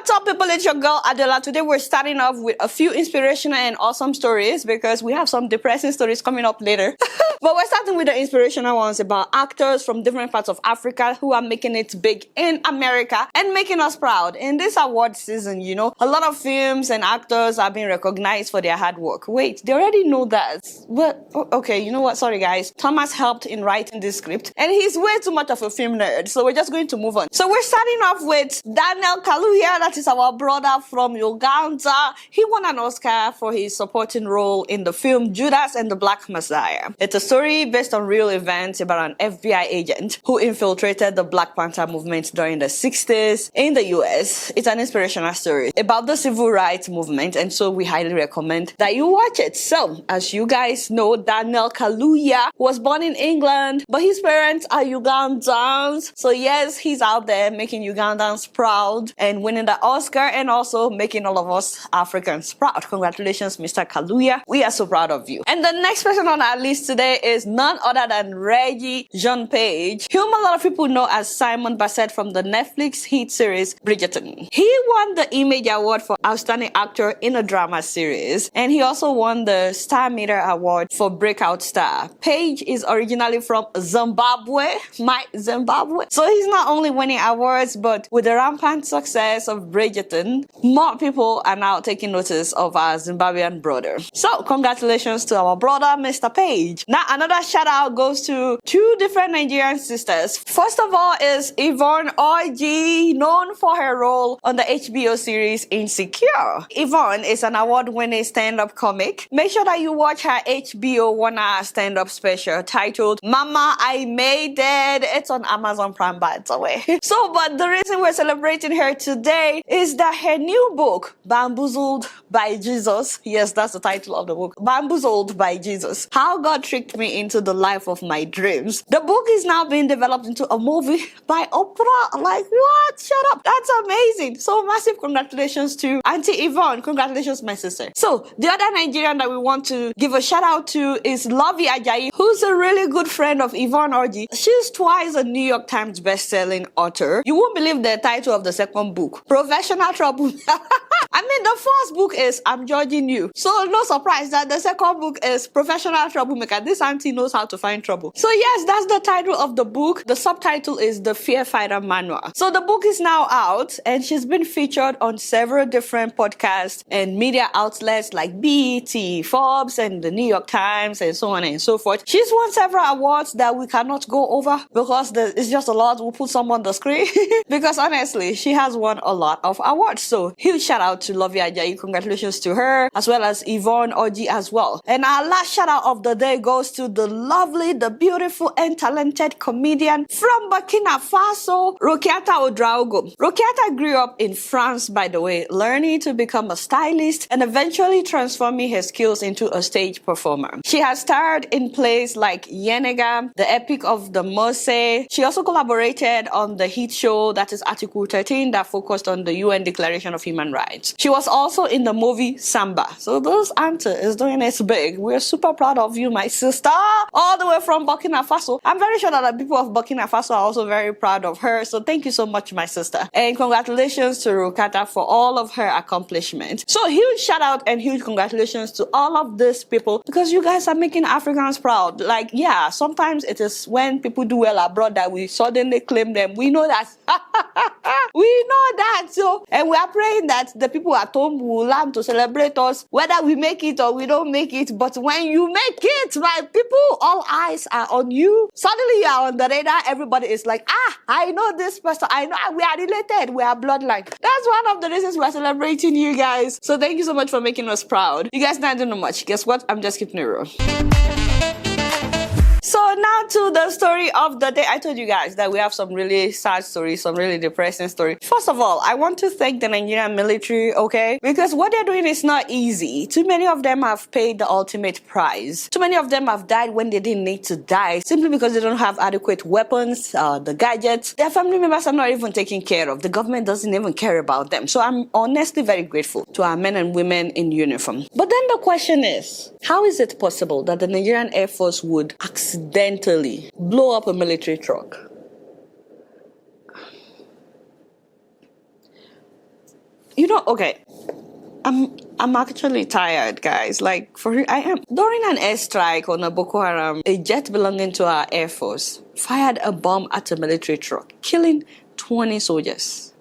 What's up, people? It's your girl Adela. Today we're starting off with a few inspirational and awesome stories because we have some depressing stories coming up later. But we're starting with the inspirational ones about actors from different parts of Africa who are making it big in America and making us proud. In this award season, you know, a lot of films and actors are being recognized for their hard work. Wait, they already know that. But, okay, you know what? Sorry, guys. Thomas helped in writing this script and he's way too much of a film nerd. So we're just going to move on. So we're starting off with Daniel Kaluuya. That is our brother from Uganda. He won an Oscar for his supporting role in the film Judas and the Black Messiah. It's a story based on real events about an FBI agent who infiltrated the Black Panther movement during the 60s in the US. It's an inspirational story about the civil rights movement, and so we highly recommend that you watch it. So, as you guys know, Daniel Kaluuya was born in England, but his parents are Ugandans. So yes, he's out there making Ugandans proud and winning the Oscar and also making all of us Africans proud. Congratulations, Mr. Kaluuya. We are so proud of you. And the next person on our list today is none other than Regé-Jean, whom a lot of people know as Simon Bassett from the Netflix hit series Bridgerton. He won the Image Award for Outstanding Actor in a Drama Series, and he also won the Star Meter Award for Breakout Star. Page is originally from Zimbabwe, Zimbabwe. So he's not only winning awards, but with the rampant success of Bridgerton, more people are now taking notice of our Zimbabwean brother. So congratulations to our brother, Mr. Page. Now another shout out goes to two different Nigerian sisters. First of all is Yvonne Orji, known for her role on the HBO series Insecure. Yvonne is an award-winning stand-up comic. Make sure that you watch her HBO 1-hour stand-up special titled Mama, I Made It. It's on Amazon Prime, by the way. So, but the reason we're celebrating her today is that her new book, Bamboozled by Jesus, yes, that's the title of the book, Bamboozled by Jesus, How God Tricked Me into the Life of My Dreams. The book is now being developed into a movie by Oprah. Like, what? Shut up. That's amazing. So massive congratulations to Auntie Yvonne. Congratulations, my sister. So the other Nigerian that we want to give a shout out to is Lovey Ajayi, who's a really good friend of Yvonne Orji. She's twice a New York Times best-selling author. You won't believe the title of the second book, Professional Trouble. I mean, the first book is I'm Judging You. So no surprise that the second book is Professional Troublemaker. This auntie knows how to find trouble. So yes, that's the title of the book. The subtitle is The Fear Fighter Manual. So the book is now out and she's been featured on several different podcasts and media outlets like BET, Forbes, and the New York Times, and so on and so forth. She's won several awards that we cannot go over because it's just a lot. We'll put some on the screen because honestly, she has won a lot of awards. So huge shout out to Lovey Ajayi. Congratulations to her, as well as Yvonne Orji as well. And our last shout out of the day goes to the lovely, the beautiful, and talented comedian from Burkina Faso, Rokiata Ouedraogo. Rokiata grew up in France, by the way, learning to become a stylist and eventually transforming her skills into a stage performer. She has starred in plays like Yenega, The Epic of the Mose. She also collaborated on the hit show that is Article 13 that focused on the UN Declaration of Human Rights. She was also in the movie Samba. So this auntie is doing it big. We're super proud of you, my sister, all the way from Burkina Faso. I'm very sure that the people of Burkina Faso are also very proud of her. So thank you so much, my sister. And congratulations to Rukata for all of her accomplishments. So huge shout out and huge congratulations to all of these people because you guys are making Africans proud. Like, yeah, sometimes it is when people do well abroad that we suddenly claim them. We know that. We know that. So, and we are praying that the people at home will learn to celebrate us, whether we make it or we don't make it. But when you make it, my people, all eyes are on you. Suddenly you are on the radar. Everybody is like, I know this person. I know we are related. We are bloodline. That's one of the reasons we are celebrating you guys. So thank you so much for making us proud. You guys not doing much. Guess what? I'm just keeping it real. So now to the story of the day. I told you guys that we have some really sad stories, some really depressing stories. First of all, I want to thank the Nigerian military, okay? Because what they're doing is not easy. Too many of them have paid the ultimate price. Too many of them have died when they didn't need to die, simply because they don't have adequate weapons, the gadgets. Their family members are not even taken care of. The government doesn't even care about them. So I'm honestly very grateful to our men and women in uniform. But then the question is, how is it possible that the Nigerian Air Force would accidentally blow up a military truck? Okay. I'm actually tired, guys. Like for real, I am. During an airstrike on a Boko Haram, a jet belonging to our air force fired a bomb at a military truck, killing 20 soldiers.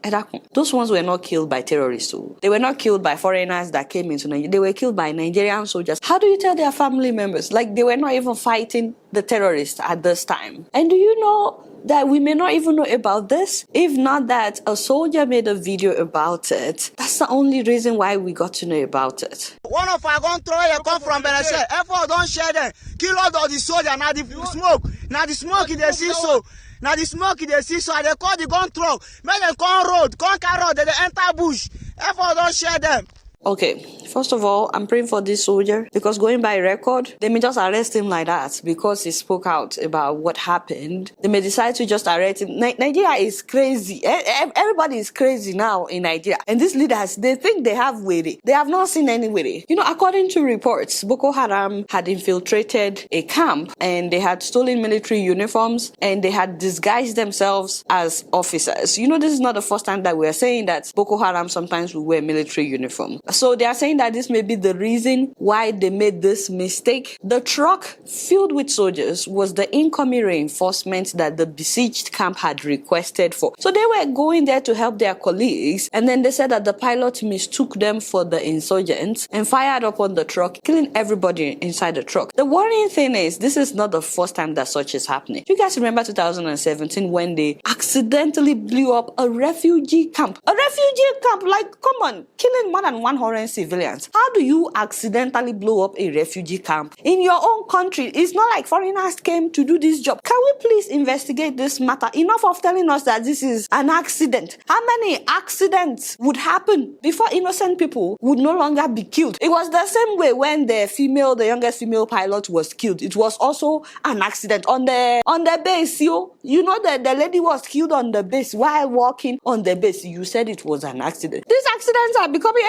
Those ones were not killed by terrorists. They were not killed by foreigners that came into Nigeria. They were killed by Nigerian soldiers. How do you tell their family members? Like they were not even fighting the terrorists at this time. And do you know that we may not even know about this? If not that a soldier made a video about it, that's the only reason why we got to know about it. One of our gun throw a come from Benin. F4 don't share them. Kill all of the soldiers. Now the smoke. Now the smoke in the sea so. Now the smoke in the sea so. They call the gun throw. Make them come road. Come car road. They enter bush. F4 don't share them. Okay, first of all, I'm praying for this soldier because going by record, they may just arrest him like that because he spoke out about what happened. They may decide to just arrest him. Nigeria is crazy. Everybody is crazy now in Nigeria. And these leaders, they think they have were. They have not seen any were. According to reports, Boko Haram had infiltrated a camp and they had stolen military uniforms and they had disguised themselves as officers. This is not the first time that we are saying that Boko Haram sometimes will wear military uniform. So they are saying that this may be the reason why they made this mistake. The truck filled with soldiers was the incoming reinforcement that the besieged camp had requested for. So they were going there to help their colleagues, and then they said that the pilot mistook them for the insurgents and fired upon the truck, killing everybody inside the truck. The worrying thing is, this is not the first time that such is happening. You guys remember 2017 when they accidentally blew up a refugee camp? A refugee camp, like, come on, killing more than 100 civilians. How do you accidentally blow up a refugee camp in your own country? It's not like foreigners came to do this job. Can we please investigate this matter? Enough of telling us that this is an accident. How many accidents would happen before innocent people would no longer be killed? It was the same way when the youngest female pilot was killed. It was also an accident on the base. That the lady was killed on the base while walking on the base. You said it was an accident. These accidents are becoming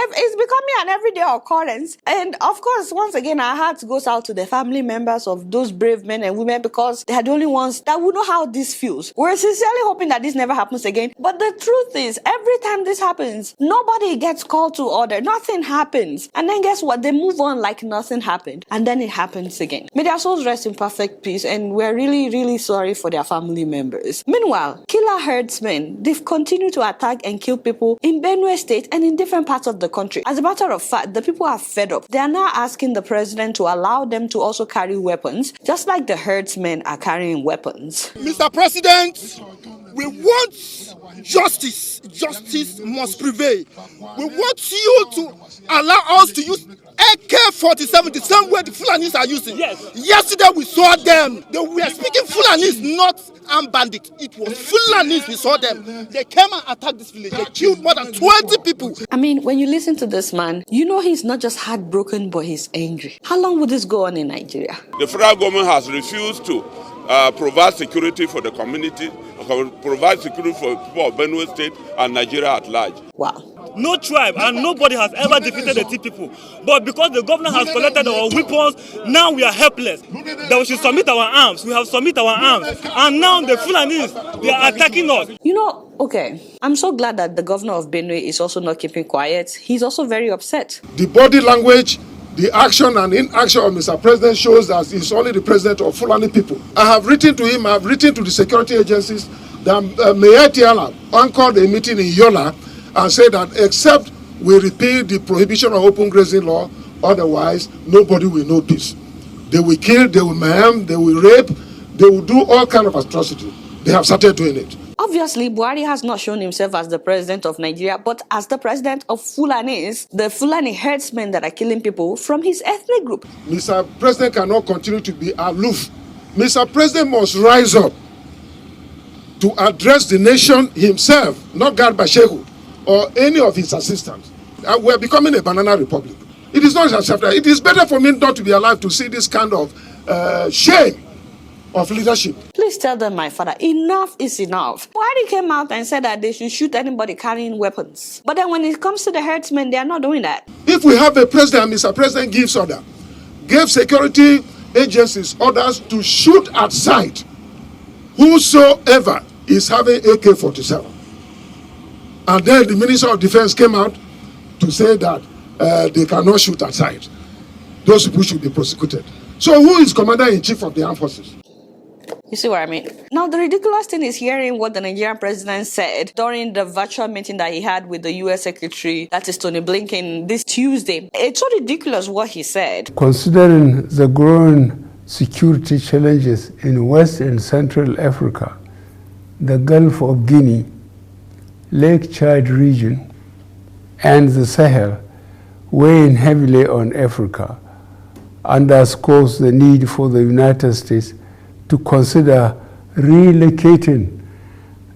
an everyday occurrence. And of course, once again, our hearts goes out to the family members of those brave men and women because they are the only ones that will know how this feels. We're sincerely hoping that this never happens again. But the truth is, every time this happens, nobody gets called to order. Nothing happens. And then guess what? They move on like nothing happened. And then it happens again. May their souls rest in perfect peace. And we're really, really sorry for their family members. Meanwhile, killer herdsmen, they've continued to attack and kill people in Benue State and in different parts of the country. As a matter of fact, the people are fed up. They are now asking the president to allow them to also carry weapons, just like the herdsmen are carrying weapons. Mr. President, we want justice. Justice must prevail. We want you to allow us to use AK-47 the same way the Fulanis are using. Yes. Yesterday we saw them. They were speaking Fulanis, not armed bandits. It was Fulanis we saw them. They came and attacked this village. They killed more than 20 people. I mean, when you listen to this man, he's not just heartbroken, but he's angry. How long will this go on in Nigeria? The federal government has refused to provide security for the community, provide security for people of Benue State and Nigeria at large. Wow. No tribe and nobody has ever defeated the T people. But because the government has collected our weapons, now we are helpless. That we should submit our arms. We have submitted our arms. And now the Fulanis, they are attacking us. Okay, I'm so glad that the governor of Benue is also not keeping quiet. He's also very upset. The body language, the action and inaction of Mr. President shows that he's only the president of Fulani people. I have written to him, I have written to the security agencies that Mayor Tiala anchored a meeting in Yola and said that except we repeal the prohibition of open grazing law, otherwise nobody will know peace. They will kill, they will maim, they will rape, they will do all kinds of atrocity. They have started doing it. Obviously, Buhari has not shown himself as the president of Nigeria, but as the president of Fulanis, the Fulani herdsmen that are killing people from his ethnic group. Mr. President cannot continue to be aloof. Mr. President must rise up to address the nation himself, not Garba Shehu or any of his assistants. We're becoming a banana republic. It is not acceptable. It is better for me not to be alive to see this kind of shame of leadership. Please tell them, my father, enough is enough. Buhari came out and said that they should shoot anybody carrying weapons. But then when it comes to the herdsmen, they are not doing that. If we have a president, Mr. President gives order, gave security agencies orders to shoot at sight whosoever is having AK-47. And then the Minister of Defense came out to say that they cannot shoot aside. Those people should be prosecuted. So who is Commander-in-Chief of the Armed Forces? You see what I mean? Now, the ridiculous thing is hearing what the Nigerian president said during the virtual meeting that he had with the U.S. Secretary, that is Tony Blinken, this Tuesday. It's so ridiculous what he said. Considering the growing security challenges in West and Central Africa, the Gulf of Guinea, Lake Chad region, and the Sahel, weighing heavily on Africa, underscores the need for the United States to consider relocating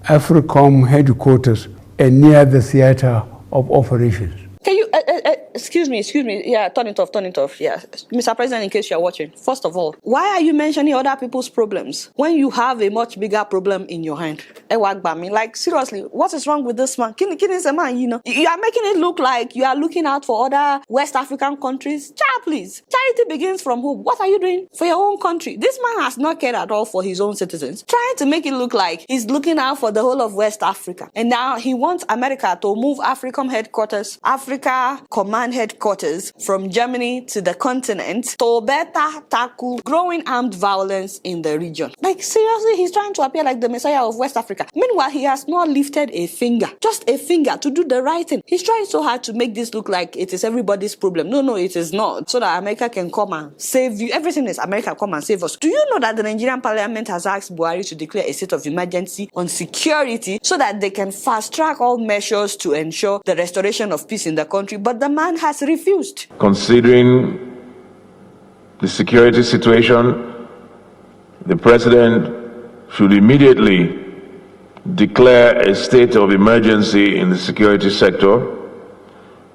AFRICOM headquarters near the theater of operations. Can you, excuse me, yeah, turn it off, yeah. Mr. President, in case you're watching, first of all, why are you mentioning other people's problems when you have a much bigger problem in your hand? Like, seriously, what is wrong with this man? Man, you know, you are making it look like you are looking out for other West African countries. Child, please, charity begins from home. What are you doing for your own country? This man has not cared at all for his own citizens, trying to make it look like he's looking out for the whole of West Africa. And now he wants America to move AFRICOM headquarters, Africa Command headquarters from Germany to the continent to better tackle growing armed violence in the region. Like, seriously, he's trying to appear like the Messiah of West Africa. Meanwhile, he has not lifted a finger, just a finger, to do the right thing. He's trying so hard to make this look like it is everybody's problem. No, it is not. So that America can come and save you. Everything is America come and save us. Do you know that the Nigerian parliament has asked Buhari to declare a state of emergency on security so that they can fast track all measures to ensure the restoration of peace in the country? But the man has refused. Considering the security situation, the president should immediately declare a state of emergency in the security sector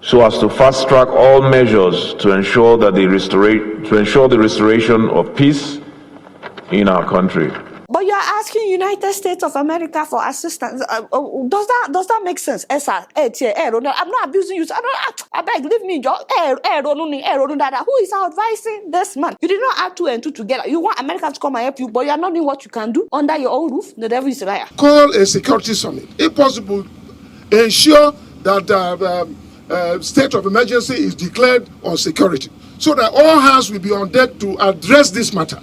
so as to fast track all measures to ensure that the restoration of peace in our country. But you are asking United States of America for assistance. Does that make sense? I'm not abusing you. I beg, leave me. Who is advising this man? You did not add 2 and 2 together. You want America to come and help you, but you are not doing what you can do under your own roof. The devil is a liar. Call a security summit. If possible, ensure that state of emergency is declared on security so that all hands will be on deck to address this matter.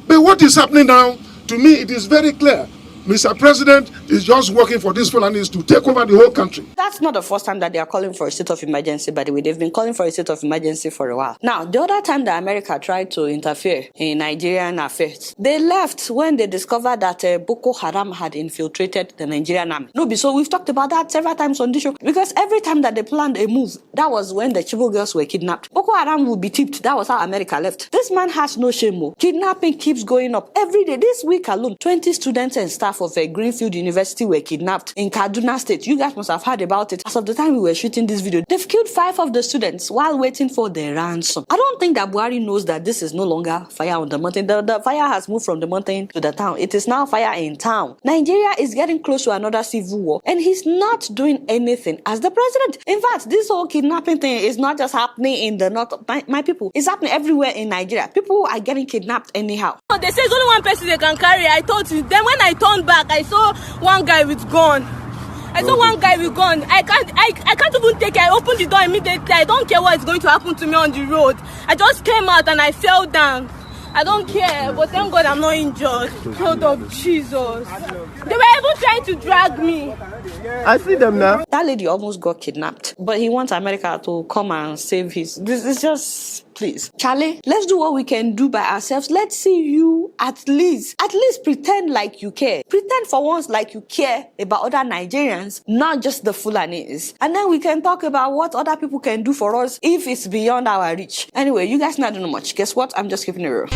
But what is happening now? To me, it is very clear. Mr. President is just working for these Fulanis to take over the whole country. That's not the first time that they are calling for a state of emergency, by the way. They've been calling for a state of emergency for a while. Now, the other time that America tried to interfere in Nigerian affairs, they left when they discovered that Boko Haram had infiltrated the Nigerian army. So we've talked about that several times on this show. Because every time that they planned a move, that was when the Chibok girls were kidnapped. Boko Haram would be tipped. That was how America left. This man has no shame. Kidnapping keeps going up every day. This week alone, 20 students and staff of Greenfield University were kidnapped in Kaduna State. You guys must have heard about it. As of the time we were shooting this video, they've killed 5 of the students while waiting for their ransom. I don't think that Buhari knows that this is no longer fire on the mountain. The fire has moved from the mountain to the town. It is now fire in town. Nigeria is getting close to another civil war, and he's not doing anything as the president. In fact, this whole kidnapping thing is not just happening in the north. My people, it's happening everywhere in Nigeria. People are getting kidnapped anyhow. They say it's only one person they can carry. I told you. Then when I turned back, I saw one guy with gun. I can't even take it. I opened the door immediately. I don't care what is going to happen to me on the road. I just came out and I fell down. I don't care, but thank God I'm not injured. Lord of Jesus. They were even trying to drag me. I see them now. That lady almost got kidnapped, but he wants America to come and save his. This is just, please. Charlie, let's do what we can do by ourselves. Let's see you at least pretend like you care. Pretend for once like you care about other Nigerians, not just the Fulanis. And then we can talk about what other people can do for us if it's beyond our reach. Anyway, you guys not doing much. Guess what? I'm just keeping it real.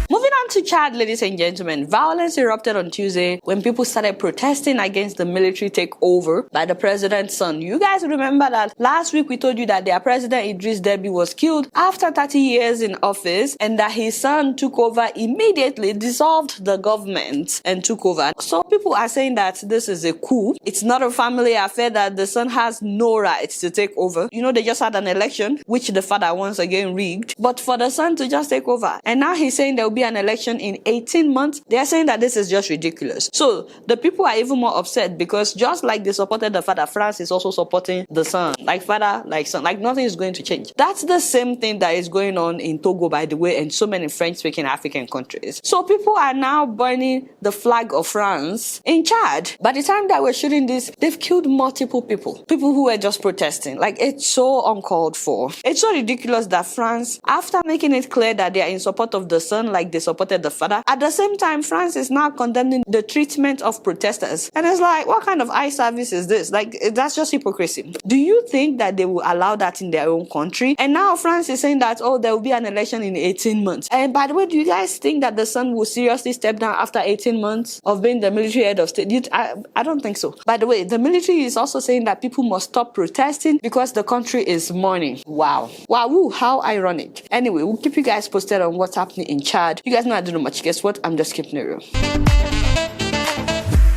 Moving on to Chad, ladies and gentlemen, violence erupted on Tuesday when people started protesting against the military takeover by the president's son. You guys remember that last week we told you that their president Idris Deby was killed after 30 years in office and that his son took over immediately, dissolved the government and took over. So people are saying that this is a coup. It's not a family affair, that the son has no right to take over. You know, they just had an election, which the father once again rigged, but for the son to just take over. And now he's saying there will be an election election in 18 months. They are saying that this is just ridiculous. So the people are even more upset because just like they supported the father, France is also supporting the son. Like father, like son, like nothing is going to change. That's the same thing that is going on in Togo, by the way, and so many French-speaking African countries. So people are now burning the flag of France in Chad. By the time that we're shooting this, they've killed multiple people who were just protesting. Like, it's so uncalled for. It's so ridiculous that France, after making it clear that they are in support of the son, like they supported the father, at the same time, France is now condemning the treatment of protesters. And it's like, what kind of eye service is this? Like, that's just hypocrisy. Do you think that they will allow that in their own country? And now France is saying that, oh, there will be an election in 18 months. And by the way, do you guys think that the son will seriously step down after 18 months of being the military head of state? I don't think so. By the way, the military is also saying that people must stop protesting because the country is mourning. Wow. Wow, how ironic. Anyway, we'll keep you guys posted on what's happening in Chad. You guys know I don't know much. Guess what? I'm just keeping it real.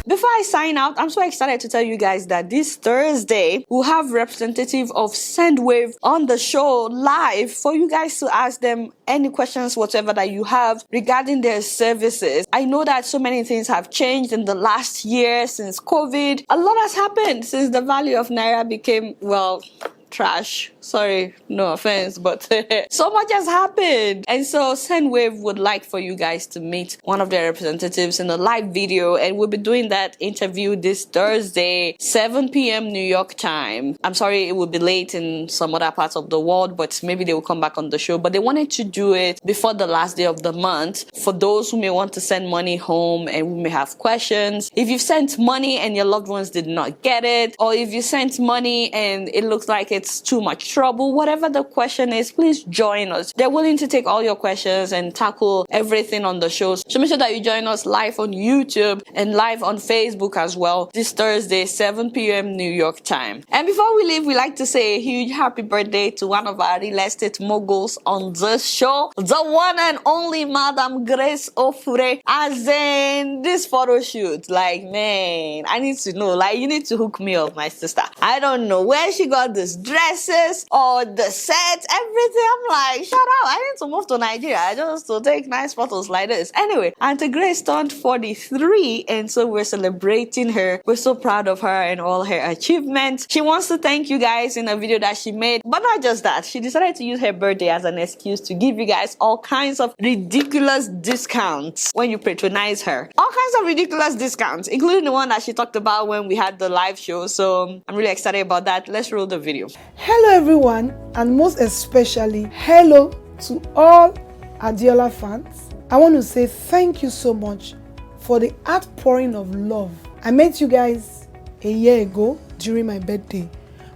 Before I sign out, I'm so excited to tell you guys that this Thursday, we'll have representative of Sendwave on the show live for you guys to ask them any questions whatever that you have regarding their services. I know that so many things have changed in the last year since COVID. A lot has happened since the value of Naira became, well, trash. Sorry, no offense, but so much has happened. And so Sendwave would like for you guys to meet one of their representatives in a live video, and we'll be doing that interview this Thursday, 7 p.m. New York time. I'm sorry it will be late in some other parts of the world, but maybe they will come back on the show. But they wanted to do it before the last day of the month for those who may want to send money home and who may have questions. If you've sent money and your loved ones did not get it, or if you sent money and it looks like it's too much trouble, whatever the question is, please join us. They're willing to take all your questions and tackle everything on the show. So make sure that you join us live on YouTube and live on Facebook as well this Thursday, 7 p.m. New York time. And before we leave, we like to say a huge happy birthday to one of our real estate moguls on this show, the one and only Madam Grace Ofure. As in this photo shoot, like, man, I need to know, like, you need to hook me up, my sister. I don't know where she got this dresses or the sets, everything. I'm like, shut up, I need to move to Nigeria just to take nice photos like this. Anyway, Auntie Grace turned 43, and so we're celebrating her. We're so proud of her and all her achievements. She wants to thank you guys in a video that she made, but not just that. She decided to use her birthday as an excuse to give you guys all kinds of ridiculous discounts when you patronize her. All kinds of ridiculous discounts, including the one that she talked about when we had the live show. So I'm really excited about that. Let's roll the video. Hello everyone, and most especially hello to all Adiola fans. I want to say thank you so much for the outpouring of love. I met you guys a year ago during my birthday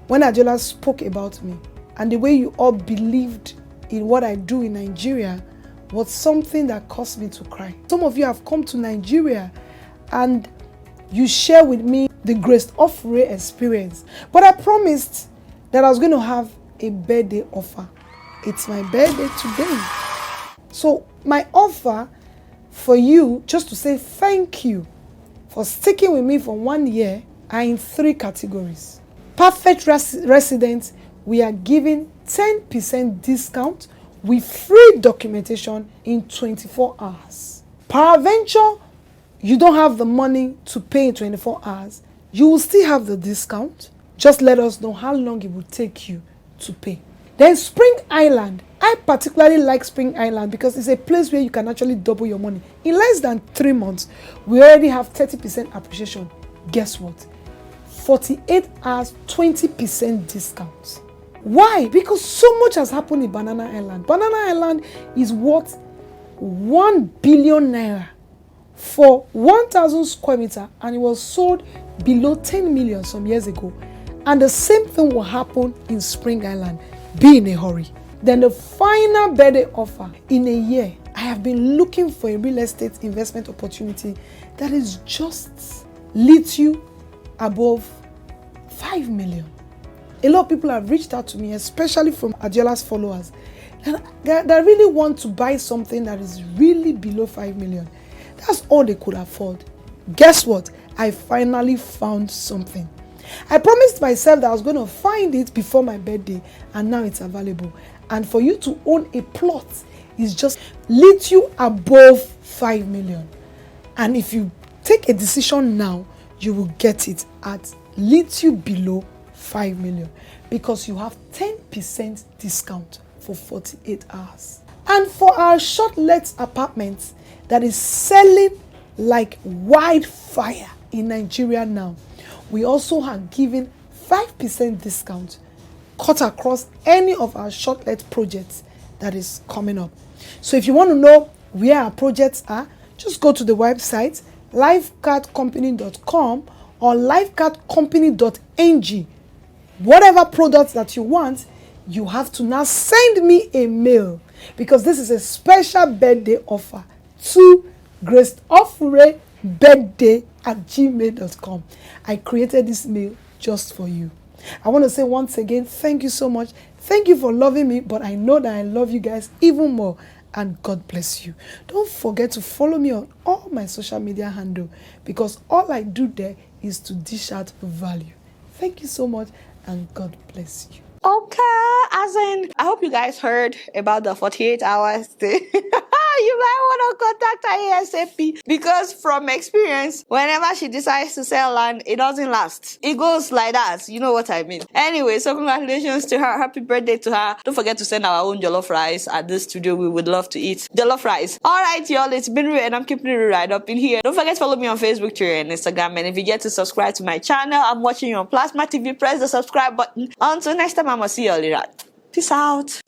when Adiola spoke about me, and the way you all believed in what I do in Nigeria was something that caused me to cry. Some of you have come to Nigeria and you share with me the Grace Ofure experience, but I promised that I was going to have a birthday offer. It's my birthday today. So my offer for you, just to say thank you for sticking with me for 1 year, are in 3 categories. Perfect residents, we are giving 10% discount with free documentation in 24 hours. Peradventure, you don't have the money to pay in 24 hours, you will still have the discount. Just let us know how long it will take you to pay. Then Spring Island. I particularly like Spring Island because it's a place where you can actually double your money. In less than 3 months, we already have 30% appreciation. Guess what? 48 hours, 20% discount. Why? Because so much has happened in Banana Island. Banana Island is worth 1 billion naira for 1,000 square meter, and it was sold below 10 million some years ago. And the same thing will happen in Spring Island. Be in a hurry. Then the final birthday offer. In a year, I have been looking for a real estate investment opportunity that is just leads you above 5 million. A lot of people have reached out to me, especially from Adiola's followers, that really want to buy something that is really below 5 million. That's all they could afford. Guess what? I finally found something. I promised myself that I was going to find it before my birthday, and now it's available. And for you to own a plot is just little above 5 million. And if you take a decision now, you will get it at little below 5 million because you have 10% discount for 48 hours. And for our short-let apartments that is selling like wildfire in Nigeria now, we also are giving 5% discount cut across any of our short-let projects that is coming up. So if you want to know where our projects are, just go to the website lifecardcompany.com or lifecardcompany.ng. Whatever products that you want, you have to now send me a mail because this is a special birthday offer to Grace Ofure birthday@gmail.com. I created this mail just for you. I want to say once again, thank you so much. Thank you for loving me, but I know that I love you guys even more, and God bless you. Don't forget to follow me on all my social media handle because all I do there is to dish out value. Thank you so much, and God bless you. Okay, as in, I hope you guys heard about the 48 hours thing. You might want to contact her ASAP because from experience, whenever she decides to sell land, it doesn't last. It goes like that. You know what I mean. Anyway, so congratulations to her. Happy birthday to her. Don't forget to send our own jollof rice at this studio. We would love to eat jollof rice. All right, y'all. It's been real and I'm keeping it right up in here. Don't forget to follow me on Facebook, Twitter, and Instagram. And if you get to subscribe to my channel, I'm watching you on Plasma TV. Press the subscribe button. Until next time, I'm going to see you all later. Peace out.